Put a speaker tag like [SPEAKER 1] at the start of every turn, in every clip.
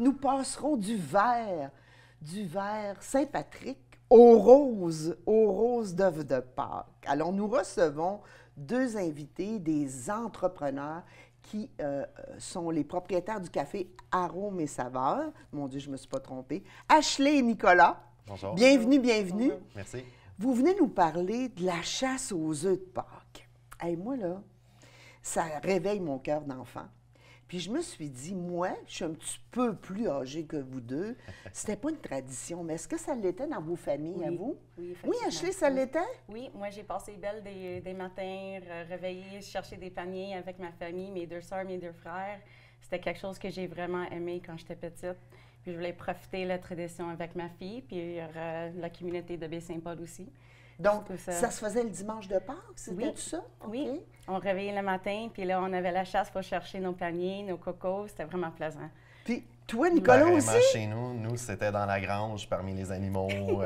[SPEAKER 1] nous passerons du vert Saint-Patrick aux roses d'œufs de Pâques. Alors, nous recevons deux invités, des entrepreneurs qui sont les propriétaires du café Arômes et Saveurs. Mon Dieu, je ne me suis pas trompée. Ashley et Nicolas.
[SPEAKER 2] Bonjour.
[SPEAKER 1] Bienvenue, bienvenue.
[SPEAKER 3] Bonjour.
[SPEAKER 2] Merci.
[SPEAKER 1] Vous venez nous parler de la chasse aux œufs de Pâques. Hey, moi, là, ça réveille mon cœur d'enfant. Puis je me suis dit, moi, je suis un petit peu plus âgée que vous deux. C'était pas une tradition, mais est-ce que ça l'était dans vos familles, à vous?
[SPEAKER 3] Oui,
[SPEAKER 1] Oui, Ashley, ça l'était?
[SPEAKER 3] Oui, moi, j'ai passé belle des matins, réveillée, chercher des paniers avec ma famille, mes deux sœurs, mes deux frères. C'était quelque chose que j'ai vraiment aimé quand j'étais petite. Puis je voulais profiter de la tradition avec ma fille, puis la communauté de Baie-Saint-Paul aussi.
[SPEAKER 1] Donc, ça se faisait le dimanche de Pâques, c'était tout ça?
[SPEAKER 3] Oui,
[SPEAKER 1] OK.
[SPEAKER 3] on réveillait le matin, puis là, on avait la chasse pour chercher nos paniers, nos cocos. C'était vraiment plaisant.
[SPEAKER 1] Puis toi, Nicolas
[SPEAKER 2] Pareillement,
[SPEAKER 1] aussi?
[SPEAKER 2] chez nous, c'était dans la grange, parmi les animaux.
[SPEAKER 1] OK,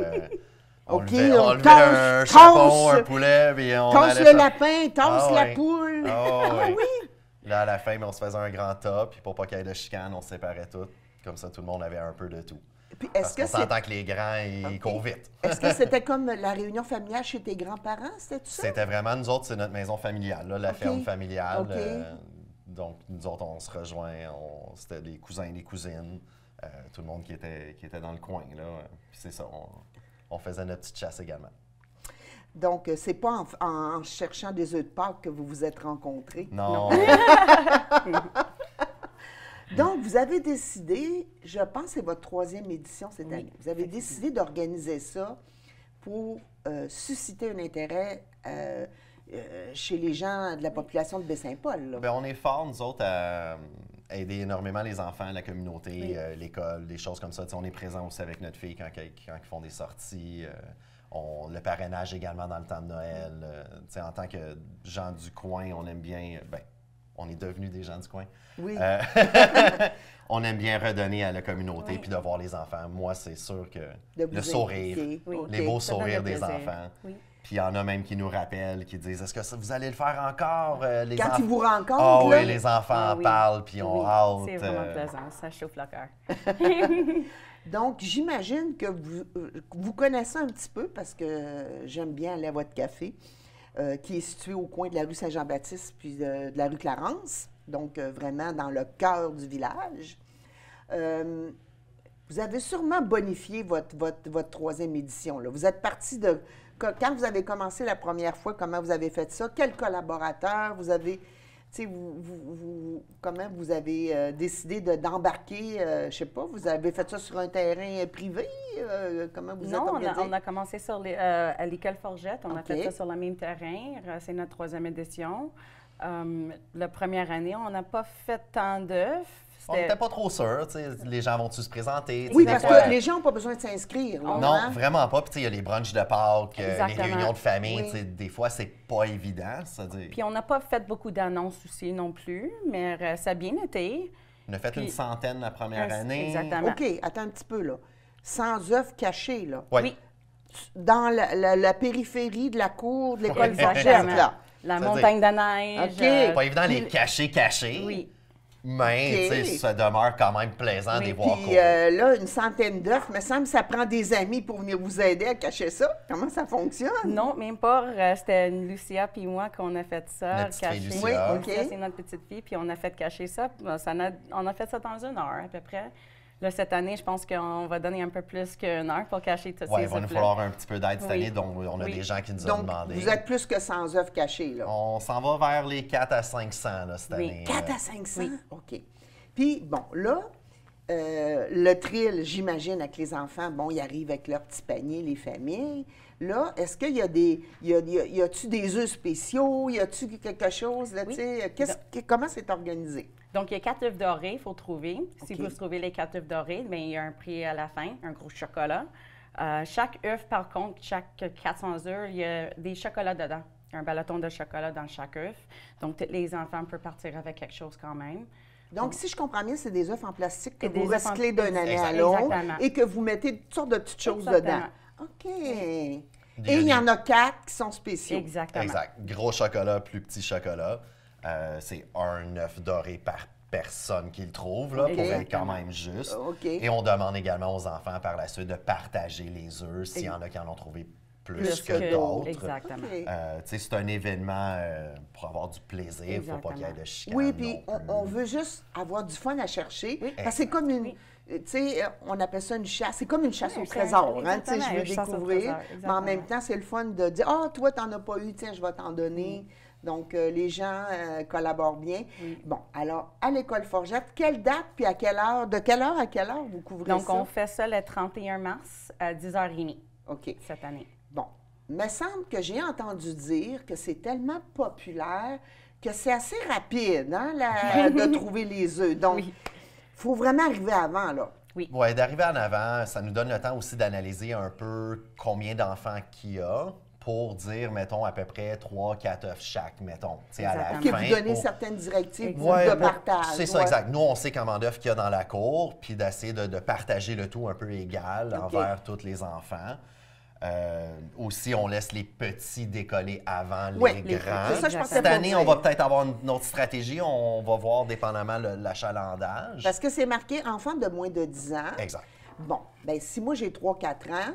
[SPEAKER 2] on
[SPEAKER 1] on
[SPEAKER 2] levait un chapon, un poulet, puis on
[SPEAKER 1] tasse
[SPEAKER 2] allait
[SPEAKER 1] le lapin, tasse la
[SPEAKER 2] ouais.
[SPEAKER 1] poule.
[SPEAKER 2] Ah
[SPEAKER 1] oui?
[SPEAKER 2] Là, à la fin, on se faisait un grand tas, puis pour pas qu'il y ait de chicane, on se séparait tout. Comme ça, tout le monde avait un peu de tout.
[SPEAKER 1] Puis
[SPEAKER 2] Parce qu'on s'entend que les grands, ils
[SPEAKER 1] OK.
[SPEAKER 2] courent vite.
[SPEAKER 1] Est-ce que c'était comme la réunion familiale chez tes grands-parents? C'était tout ça?
[SPEAKER 2] C'était vraiment, nous autres, c'est notre maison familiale, là, la
[SPEAKER 1] OK.
[SPEAKER 2] ferme familiale.
[SPEAKER 1] OK.
[SPEAKER 2] Donc, nous autres, on se rejoint, c'était les cousins et les cousines, tout le monde qui était dans le coin, là. Puis c'est ça, on faisait notre petite chasse également.
[SPEAKER 1] Donc, c'est pas en cherchant des œufs de Pâques que vous vous êtes rencontrés.
[SPEAKER 2] Non.
[SPEAKER 1] Donc, vous avez décidé, je pense que c'est votre troisième édition cette année, vous avez décidé d'organiser ça pour susciter un intérêt chez les gens de la population de Baie-Saint-Paul. là.
[SPEAKER 2] Bien, on est forts, nous autres, à aider énormément les enfants, la communauté, l'école, des choses comme ça. Tu sais, on est présent aussi avec notre fille quand ils font des sorties. Le parrainage également dans le temps de Noël. Tu sais, en tant que gens du coin, on aime bien... Ben, on est devenus des gens du coin.
[SPEAKER 1] Oui.
[SPEAKER 2] On aime bien redonner à la communauté puis de voir les enfants. Moi, c'est sûr que
[SPEAKER 1] De vous
[SPEAKER 2] le sourire,
[SPEAKER 1] impliquer.
[SPEAKER 3] Oui.
[SPEAKER 1] OK.
[SPEAKER 2] les beaux
[SPEAKER 3] Ça donne
[SPEAKER 2] sourires
[SPEAKER 3] le
[SPEAKER 2] des
[SPEAKER 3] plaisir.
[SPEAKER 2] enfants.
[SPEAKER 3] Oui.
[SPEAKER 2] Puis il y en a même qui nous rappellent, qui disent « Est-ce que vous allez le faire encore? Les
[SPEAKER 1] Quand
[SPEAKER 2] enfants?
[SPEAKER 1] ils vous rencontrent,
[SPEAKER 2] Ah
[SPEAKER 1] là?
[SPEAKER 2] oui, les enfants
[SPEAKER 3] Ah
[SPEAKER 2] en
[SPEAKER 3] oui.
[SPEAKER 2] parlent, puis ont
[SPEAKER 3] Oui,
[SPEAKER 2] hâte.
[SPEAKER 3] c'est vraiment plaisant. Ça chauffe le cœur.
[SPEAKER 1] Donc, j'imagine que vous connaissez un petit peu, parce que j'aime bien aller à votre café, qui est situé au coin de la rue Saint-Jean-Baptiste puis de la rue Clarence, donc vraiment dans le cœur du village. Vous avez sûrement bonifié votre troisième édition, là. Vous êtes parti de... Quand vous avez commencé la première fois, comment vous avez fait ça? Quels collaborateurs vous avez... Tu sais, comment vous avez décidé d'embarquer, je ne sais pas, vous avez fait ça sur un terrain privé? Comment vous êtes
[SPEAKER 3] Non,
[SPEAKER 1] organisé?
[SPEAKER 3] on a commencé à l'école Forgette. On a
[SPEAKER 1] OK.
[SPEAKER 3] fait ça sur le même terrain. C'est notre troisième édition. La première année, on n'a pas fait tant d'œufs.
[SPEAKER 2] On n'était pas trop sûrs, tu sais, les gens vont-tu se présenter? Tu sais,
[SPEAKER 1] Oui,
[SPEAKER 2] des
[SPEAKER 1] parce
[SPEAKER 2] fois-
[SPEAKER 1] que les gens n'ont pas besoin de s'inscrire. là,
[SPEAKER 2] Non,
[SPEAKER 1] hein?
[SPEAKER 2] vraiment pas. Puis tu sais, il y a les brunchs de Pâques, les
[SPEAKER 3] Exactement.
[SPEAKER 2] réunions de famille,
[SPEAKER 1] Oui.
[SPEAKER 2] tu sais, des fois, c'est pas évident, c'est-à-dire...
[SPEAKER 3] Puis on n'a pas fait beaucoup d'annonces aussi non plus, mais ça a bien été.
[SPEAKER 2] On a fait
[SPEAKER 3] Puis-
[SPEAKER 2] une centaine la première année.
[SPEAKER 3] Exactement.
[SPEAKER 1] OK, attends un petit peu, là. Sans œufs cachés, là.
[SPEAKER 2] Ouais.
[SPEAKER 3] Oui.
[SPEAKER 1] Dans la périphérie de la cour de l'école
[SPEAKER 3] Exactement.
[SPEAKER 1] Forgette, là.
[SPEAKER 3] La
[SPEAKER 2] C'est-à-dire-
[SPEAKER 3] montagne de neige.
[SPEAKER 1] OK.
[SPEAKER 2] Pas évident de les cacher.
[SPEAKER 3] Oui.
[SPEAKER 2] Mais,
[SPEAKER 1] OK.
[SPEAKER 2] tu sais, ça demeure quand même plaisant de les voir
[SPEAKER 1] Puis
[SPEAKER 2] courir.
[SPEAKER 1] là, une centaine d'œufs, me semble que ça prend des amis pour venir vous aider à cacher ça. Comment ça fonctionne?
[SPEAKER 3] Non, même pas. C'était Lucia puis moi qu'on a fait ça,
[SPEAKER 2] La petite fille
[SPEAKER 3] cacher.
[SPEAKER 2] Lucia.
[SPEAKER 1] Oui, OK.
[SPEAKER 3] Ça, c'est notre petite fille, puis on a fait cacher ça. On a fait ça dans 1 heure à peu près. Là, cette année, je pense qu'on va donner un peu plus qu'1 heure pour cacher toutes
[SPEAKER 2] Ouais,
[SPEAKER 3] ces
[SPEAKER 2] il va nous
[SPEAKER 3] œufs-là.
[SPEAKER 2] falloir un petit peu d'aide cette
[SPEAKER 3] Oui.
[SPEAKER 2] année, donc on a
[SPEAKER 3] Oui.
[SPEAKER 2] des gens qui nous ont
[SPEAKER 1] Donc,
[SPEAKER 2] demandé.
[SPEAKER 1] vous êtes plus que 100 œufs cachés, là.
[SPEAKER 2] On s'en va vers les 4 à 500 là, cette
[SPEAKER 3] Oui.
[SPEAKER 2] année.
[SPEAKER 1] 4 à 500?
[SPEAKER 3] Oui.
[SPEAKER 1] OK. Puis, bon, là, le thrill, j'imagine, avec les enfants, bon, ils arrivent avec leur petit panier, les familles. Là, est-ce qu'il y a des... Y a-tu des œufs spéciaux? Y a-tu quelque chose, là,
[SPEAKER 3] Oui.
[SPEAKER 1] tu sais? Comment c'est organisé?
[SPEAKER 3] Donc, il y a 4 œufs dorés, il faut trouver. Si
[SPEAKER 1] OK.
[SPEAKER 3] vous trouvez les 4 œufs dorés, bien, il y a un prix à la fin, un gros chocolat. Chaque œuf, par contre, chaque 400 œufs, il y a des chocolats dedans. Un balaton de chocolat dans chaque œuf. Donc, tous les enfants peuvent partir avec quelque chose quand même.
[SPEAKER 1] Donc, si je comprends bien, c'est des œufs en plastique que
[SPEAKER 3] Et
[SPEAKER 1] vous
[SPEAKER 3] des œufs en-
[SPEAKER 1] recyclez d'une année à
[SPEAKER 2] Exact.
[SPEAKER 1] l'autre
[SPEAKER 3] Exactement.
[SPEAKER 1] et que vous mettez toutes sortes de petites choses
[SPEAKER 3] Exactement.
[SPEAKER 1] dedans. OK. Et il y en a 4 qui sont spéciaux.
[SPEAKER 3] Exactement.
[SPEAKER 2] Exact. Gros chocolat, plus petit chocolat. C'est un œuf doré par personne qui le trouve, là,
[SPEAKER 1] OK.
[SPEAKER 2] pour être quand même juste.
[SPEAKER 1] OK.
[SPEAKER 2] Et on demande également aux enfants par la suite de partager les œufs s'il y en a qui en ont trouvé plus que d'autres.
[SPEAKER 3] Exactement.
[SPEAKER 1] OK.
[SPEAKER 2] Tu sais, c'est un événement pour avoir du plaisir, il ne faut pas qu'il y ait de chicane.
[SPEAKER 1] Oui, puis
[SPEAKER 2] non plus.
[SPEAKER 1] on veut juste avoir du fun à chercher.
[SPEAKER 3] Oui.
[SPEAKER 1] Parce que c'est comme une.
[SPEAKER 3] Oui.
[SPEAKER 1] Tu sais, on appelle ça une chasse. C'est comme une chasse
[SPEAKER 3] Oui,
[SPEAKER 1] au
[SPEAKER 3] c'est
[SPEAKER 1] trésor. Hein, tu sais,
[SPEAKER 3] exactement,
[SPEAKER 1] je veux
[SPEAKER 3] une chasse au
[SPEAKER 1] découvrir.
[SPEAKER 3] trésor,
[SPEAKER 1] Mais en
[SPEAKER 3] exactement.
[SPEAKER 1] même temps, c'est le fun de dire ah, toi, tu n'en as pas eu, tiens, je vais t'en donner. Donc, les gens collaborent bien.
[SPEAKER 3] Oui.
[SPEAKER 1] Bon, alors, à l'école Forgette, quelle date puis à quelle heure? De quelle heure à quelle heure vous couvrez
[SPEAKER 3] Donc,
[SPEAKER 1] ça?
[SPEAKER 3] on fait ça le 31 mars à 10h30
[SPEAKER 1] OK.
[SPEAKER 3] cette année.
[SPEAKER 1] Bon, il me semble que j'ai entendu dire que c'est tellement populaire que c'est assez rapide hein, de trouver les œufs. Donc, il
[SPEAKER 3] Oui.
[SPEAKER 1] faut vraiment arriver avant, là.
[SPEAKER 3] Oui.
[SPEAKER 2] Oui, d'arriver en avant, ça nous donne le temps aussi d'analyser un peu combien d'enfants qu'il y a pour dire, mettons, à peu près 3-4 œufs chaque, mettons. Tu sais, à la
[SPEAKER 3] Exactement.
[SPEAKER 1] OK,
[SPEAKER 2] fin,
[SPEAKER 1] vous donnez
[SPEAKER 2] pour-
[SPEAKER 1] certaines directives
[SPEAKER 2] Ouais,
[SPEAKER 1] de
[SPEAKER 2] pour-
[SPEAKER 1] partage.
[SPEAKER 2] C'est ça,
[SPEAKER 1] ouais.
[SPEAKER 2] exact. Nous, on sait comment d'œufs qu'il y a dans la cour, puis d'essayer de partager le tout un peu égal
[SPEAKER 1] OK.
[SPEAKER 2] envers tous les enfants. Aussi, on laisse les petits décoller avant
[SPEAKER 1] Oui,
[SPEAKER 2] les grands.
[SPEAKER 1] c'est ça, je pensais
[SPEAKER 2] Cette
[SPEAKER 1] pas
[SPEAKER 2] année,
[SPEAKER 1] dire.
[SPEAKER 2] on va peut-être avoir une autre stratégie. On va voir dépendamment l'achalandage.
[SPEAKER 1] Parce que c'est marqué enfant de moins de 10 ans.
[SPEAKER 2] Exact.
[SPEAKER 1] Bon, bien, si moi j'ai 3-4 ans,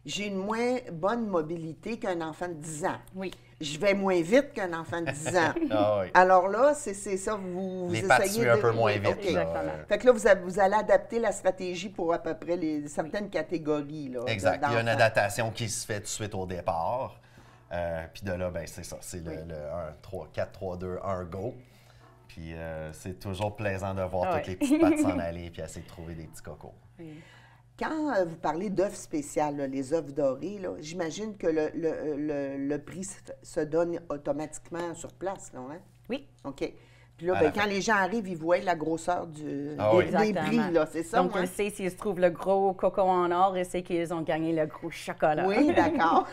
[SPEAKER 1] j'ai une moins bonne mobilité qu'un enfant de 10 ans.
[SPEAKER 3] Oui.
[SPEAKER 1] Je vais moins vite qu'un enfant de 10 ans.
[SPEAKER 2] Ah oui.
[SPEAKER 1] Alors là, c'est ça, vous
[SPEAKER 2] Les
[SPEAKER 1] essayez
[SPEAKER 2] pattes suivent un peu moins vite.
[SPEAKER 1] OK.
[SPEAKER 2] là.
[SPEAKER 3] Exactement.
[SPEAKER 1] Fait que là, vous allez adapter la stratégie pour à peu près certaines catégories. Là,
[SPEAKER 2] Exact. Il y a une
[SPEAKER 1] d'enfants.
[SPEAKER 2] adaptation qui se fait tout de suite au départ. Puis de là, ben, c'est ça. C'est le 1, 3, 4, 3, 2, 1, go. Puis c'est toujours plaisant de voir
[SPEAKER 3] Ah
[SPEAKER 2] toutes
[SPEAKER 3] ouais.
[SPEAKER 2] les petites pattes s'en aller puis essayer de trouver des petits cocos.
[SPEAKER 3] Oui.
[SPEAKER 1] Quand vous parlez d'œufs spéciales, là, les œufs dorés, là, j'imagine que le prix se donne automatiquement sur place, là, hein?
[SPEAKER 3] Oui.
[SPEAKER 1] OK. Puis là,
[SPEAKER 2] À
[SPEAKER 1] ben,
[SPEAKER 2] la
[SPEAKER 1] quand
[SPEAKER 2] fin.
[SPEAKER 1] les gens arrivent, ils voient la grosseur
[SPEAKER 2] Ah
[SPEAKER 1] des
[SPEAKER 2] oui.
[SPEAKER 3] Exactement.
[SPEAKER 1] prix, là, c'est ça?
[SPEAKER 3] Donc,
[SPEAKER 1] hein?
[SPEAKER 3] il sait s'ils se trouvent le gros coco en or et c'est qu'ils ont gagné le gros chocolat.
[SPEAKER 1] Oui, d'accord.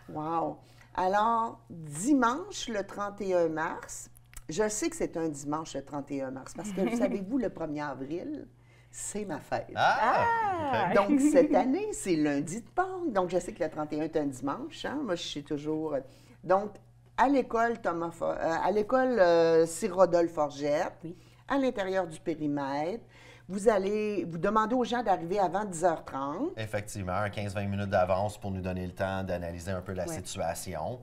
[SPEAKER 1] Wow. Alors, dimanche, le 31 mars, je sais que c'est un dimanche, le 31 mars, parce que, savez-vous, le 1er avril, c'est ma fête.
[SPEAKER 2] Ah!
[SPEAKER 3] Ah!
[SPEAKER 1] Donc, cette année, c'est lundi de Pâques. Donc, je sais que le 31 est un dimanche. Hein? Moi, je sais toujours. Donc, à l'école Sir Rodolphe Forgette,
[SPEAKER 3] Oui.
[SPEAKER 1] à l'intérieur du périmètre, vous demandez aux gens d'arriver avant 10h30.
[SPEAKER 2] Effectivement, un 15-20 minutes d'avance pour nous donner le temps d'analyser un peu la
[SPEAKER 3] Ouais.
[SPEAKER 2] situation.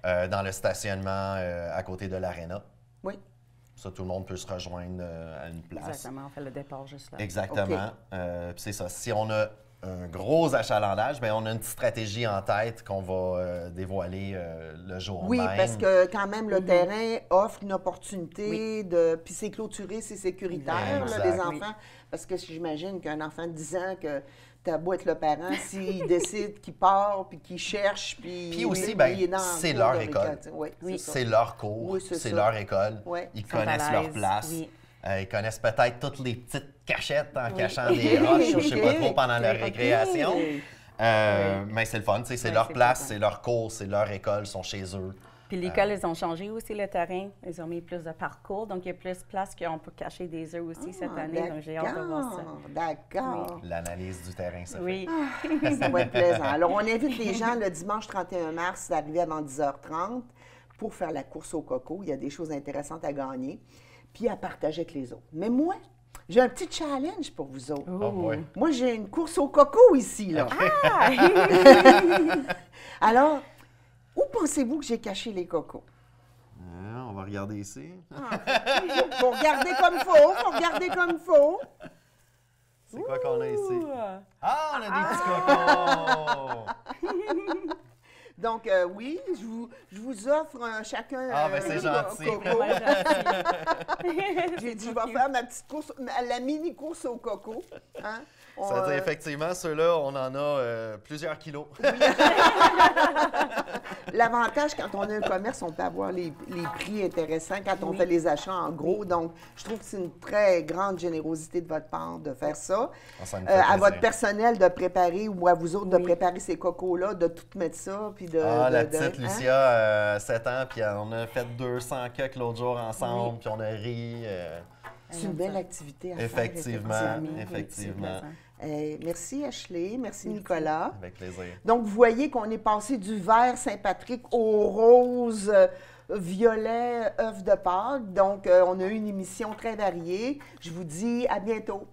[SPEAKER 2] Dans le stationnement à côté de l'aréna.
[SPEAKER 1] Oui.
[SPEAKER 2] Ça, tout le monde peut se rejoindre à une place.
[SPEAKER 3] Exactement, on fait le départ juste là.
[SPEAKER 2] Exactement. Puis c'est ça. Si on a un gros achalandage, bien, on a une petite stratégie en tête qu'on va dévoiler le jour
[SPEAKER 1] Oui,
[SPEAKER 2] même.
[SPEAKER 1] parce que quand même, le terrain offre une opportunité
[SPEAKER 3] Oui.
[SPEAKER 1] de. Puis c'est clôturé, c'est sécuritaire, là,
[SPEAKER 2] Exact.
[SPEAKER 1] les enfants. Parce que j'imagine qu'un enfant de 10 ans, que t'as beau être le parent, s'il décide qu'il part, puis qu'il cherche, puis
[SPEAKER 2] aussi,
[SPEAKER 1] il
[SPEAKER 2] ben,
[SPEAKER 1] est dans
[SPEAKER 2] c'est
[SPEAKER 1] le
[SPEAKER 2] leur
[SPEAKER 1] cours de
[SPEAKER 2] école.
[SPEAKER 1] récréation. Oui,
[SPEAKER 3] Oui.
[SPEAKER 1] c'est ça.
[SPEAKER 2] C'est leur cours,
[SPEAKER 1] Oui, c'est
[SPEAKER 2] c'est
[SPEAKER 1] ça.
[SPEAKER 2] leur école.
[SPEAKER 1] Ouais.
[SPEAKER 2] Ils
[SPEAKER 3] Ils sont à
[SPEAKER 2] connaissent leur
[SPEAKER 3] l'aise,
[SPEAKER 2] place.
[SPEAKER 3] oui.
[SPEAKER 2] Ils connaissent peut-être toutes les petites cachettes en
[SPEAKER 3] Oui.
[SPEAKER 2] cachant des roches ou je sais pas
[SPEAKER 1] OK.
[SPEAKER 2] trop pendant leur
[SPEAKER 1] OK.
[SPEAKER 2] récréation. Mais c'est le fun, tu sais, c'est
[SPEAKER 3] Oui,
[SPEAKER 2] leur
[SPEAKER 3] c'est
[SPEAKER 2] place,
[SPEAKER 3] le fun.
[SPEAKER 2] c'est leur cours, c'est leur école, ils sont chez eux.
[SPEAKER 3] Puis l'école, ils ont changé aussi le terrain. Ils ont mis plus de parcours. Donc, il y a plus de place qu'on peut cacher des œufs aussi cette année. Donc, j'ai hâte de voir ça.
[SPEAKER 1] D'accord.
[SPEAKER 2] L'analyse du terrain se
[SPEAKER 3] Oui.
[SPEAKER 1] Ça va être plaisant. Alors, on invite les gens le dimanche 31 mars d'arriver avant 10h30 pour faire la course au coco. Il y a des choses intéressantes à gagner, puis à partager avec les autres. Mais moi, j'ai un petit challenge pour vous autres.
[SPEAKER 2] fait. Oh boy.
[SPEAKER 1] Moi, j'ai une course au coco ici, là.
[SPEAKER 3] Ah!
[SPEAKER 1] Alors, où pensez-vous que j'ai caché les cocos?
[SPEAKER 2] On va regarder ici.
[SPEAKER 1] Faut regarder comme il faut, faut regarder comme il faut.
[SPEAKER 2] C'est quoi qu'on a ici?
[SPEAKER 3] Ouh!
[SPEAKER 2] Ah, on a des petits cocos!
[SPEAKER 1] Donc, oui, je vous offre chacun
[SPEAKER 2] Ah, ben,
[SPEAKER 1] un
[SPEAKER 2] c'est gentil.
[SPEAKER 1] coco.
[SPEAKER 3] Ouais, gentil.
[SPEAKER 1] J'ai dit, je vais faire ma petite course, la mini course au coco. Hein?
[SPEAKER 2] Ça veut dire, effectivement, ceux-là, on en a plusieurs kilos.
[SPEAKER 1] L'avantage, quand on a un commerce, on peut avoir les prix intéressants quand on
[SPEAKER 3] Oui.
[SPEAKER 1] fait les achats en gros. Donc, je trouve que c'est une très grande générosité de votre part de faire ça.
[SPEAKER 2] Ça me fait
[SPEAKER 1] À
[SPEAKER 2] plaisir.
[SPEAKER 1] votre personnel de préparer ou à vous autres de
[SPEAKER 3] Oui.
[SPEAKER 1] préparer ces cocos-là, de tout mettre ça. Puis
[SPEAKER 2] La
[SPEAKER 1] de-
[SPEAKER 2] petite
[SPEAKER 1] hein?
[SPEAKER 2] Lucia, 7 ans, puis on a fait 200 cucks l'autre jour ensemble,
[SPEAKER 3] Oui.
[SPEAKER 2] puis on a ri.
[SPEAKER 1] C'est une belle activité à
[SPEAKER 2] Effectivement,
[SPEAKER 1] faire.
[SPEAKER 3] Amis, oui,
[SPEAKER 2] effectivement.
[SPEAKER 3] c'est plaisant.
[SPEAKER 1] Merci Ashley, merci Nicolas.
[SPEAKER 2] Avec plaisir.
[SPEAKER 1] Donc, vous voyez qu'on est passé du vert Saint-Patrick au rose violet œuf de Pâques. Donc, on a eu une émission très variée. Je vous dis à bientôt.